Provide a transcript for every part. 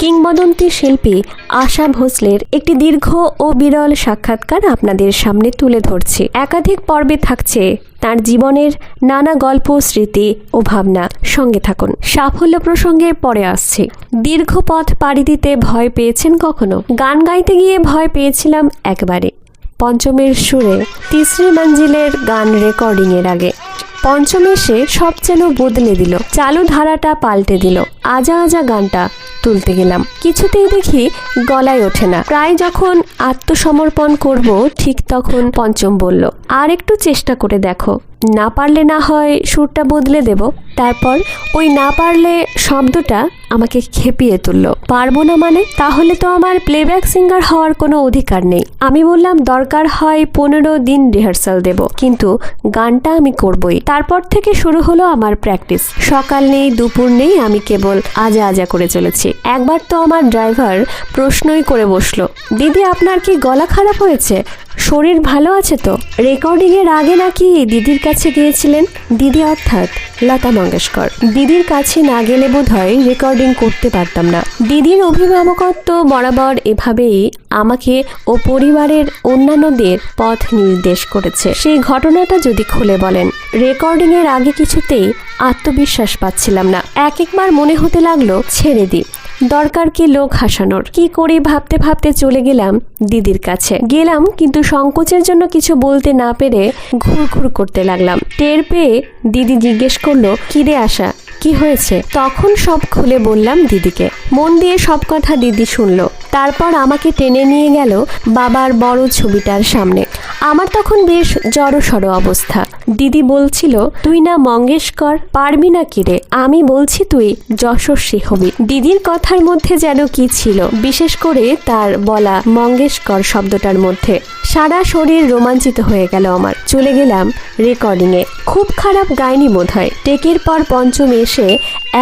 কিংবদন্তি শিল্পী আশা ভোসলের একটি দীর্ঘ ও বিরল সাক্ষাৎকার আপনাদের সামনে তুলে ধরছি। একাধিক পর্বে থাকছে তার জীবনের নানা গল্প, স্মৃতি ও ভাবনা। সঙ্গে থাকুন। সাফল্য প্রসঙ্গের পরে আসছি। দীর্ঘ পথ পাড়ি দিতে ভয় পেয়েছেন কখনো? গান গাইতে গিয়ে ভয় পেয়েছিলাম একবারে, পঞ্চমের সুরে তিসরি মঞ্জিলের গান রেকর্ডিংয়ের আগে। পঞ্চম এসে সব যেন বদলে দিল, চালু ধারাটা পাল্টে দিল। আজা আজা গানটা তুলতে গেলাম, কিছুতেই দেখি গলায় ওঠে না। প্রায় যখন আত্মসমর্পণ করব ঠিক তখন পঞ্চম বলল, আর একটু চেষ্টা করে দেখো, না পারলে না হয় সুরটা বদলে দেব। তারপর ওই না পারলে শব্দটা আমাকে খেপিয়ে তুলল। পারবো না মানে? তাহলে তো আমার প্লেব্যাক সিঙ্গার হওয়ার কোনো অধিকার নেই। আমি বললাম দরকার হয় 15 দিন রিহার্সাল দেব, কিন্তু গানটা আমি করবই। তারপর থেকে শুরু হলো আমার প্র্যাকটিস। সকাল নেই দুপুর নেই, আমি কেবল আজা আজা করে চলেছি। একবার তো আমার ড্রাইভার প্রশ্নই করে বসলো, দিদি আপনার কি গলা খারাপ হয়েছে? শরীর ভালো আছে তো? রেকর্ডিংয়ের আগে নাকি দিদির কাছে গিয়েছিলেন? দিদি অর্থাৎ লতা মঙ্গেশকর। দিদির কাছে না গেলে বোধহয় রেকর্ডিং করতে পারতাম না। দিদির অভিভাবকত্ব বরাবর এভাবেই আমাকে ও পরিবারের অন্যান্যদের পথ নির্দেশ করেছে। সেই ঘটনাটা যদি খুলে বলেন। রেকর্ডিংয়ের আগে কিছুতেই আত্মবিশ্বাস পাচ্ছিলাম না। একবার মনে হতে লাগলো ছেড়ে দিই, দরকার কি লোক হাসানোর। কি করি ভাবতে ভাবতে চলে গেলাম দিদির কাছে। গেলাম, কিন্তু সংকোচের জন্য কিছু বলতে না পেরে ঘুরঘুর করতে লাগলাম। টের পেয়ে দিদি জিজ্ঞেস করলো, কি রে আশা, কি হয়েছে? তখন সব খুলে বললাম দিদিকে। মন দিয়ে সব কথা দিদি শুনলো। তারপর আমাকে টেনে নিয়ে গেল বাবার বড় ছবিটার সামনে। আমার তখন বেশ জড়সড় অবস্থা। দিদি বলছিল, তুই না মঙ্গেশকর, পারবি না কি রে? আমি বলছি তুই যশস্বী হবি। দিদির কথার মধ্যে যেন কি ছিল, বিশেষ করে তার বলা মঙ্গেশকর শব্দটার মধ্যে। সারা শরীর রোমাঞ্চিত হয়ে গেল আমার। চলে গেলাম রেকর্ডিংয়ে। খুব খারাপ গাইনি বোধহয়। টেকের পর পঞ্চম এসে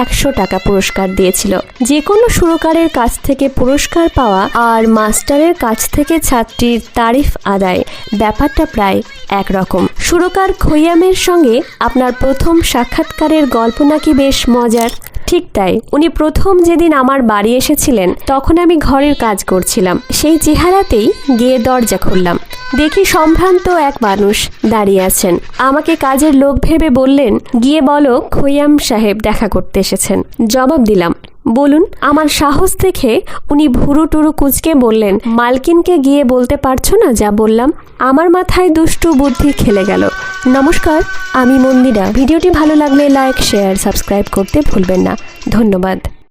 100 টাকা পুরস্কার দিয়েছিল। যে কোনো সুরকারের কাছ থেকে পুরস্কার পাওয়া আর মাস্টারের কাছ থেকে ছাত্রীর তারিফ আদায়, ব্যাপারটা প্রায় একরকম। সুরকার খৈয়ামের সঙ্গে আপনার প্রথম সাক্ষাৎকারের গল্প নাকি বেশ মজার। ঠিক তাই, উনি প্রথম যেদিন আমার বাড়ি এসেছিলেন তখন আমি ঘরের কাজ করছিলাম। সেই চেহারাতেই গিয়ে দরজা খুললাম। দেখি সম্ভ্রান্ত এক মানুষ দাঁড়িয়ে আছেন। আমাকে কাজের লোক ভেবে বললেন, গিয়ে বলো খৈয়াম সাহেব দেখা করতে এসেছেন। জবাব দিলাম, বলুন। আমার সাহস দেখে উনি ভুরু টুরু কুচকে বললেন, মালকিনকে গিয়ে বলতে পারছো না যা বললাম? আমার মাথায় দুষ্টু বুদ্ধি খেলে গেল। নমস্কার, আমি মন্দিরা। ভিডিওটি ভালো লাগলে লাইক, শেয়ার, সাবস্ক্রাইব করতে ভুলবেন না। ধন্যবাদ।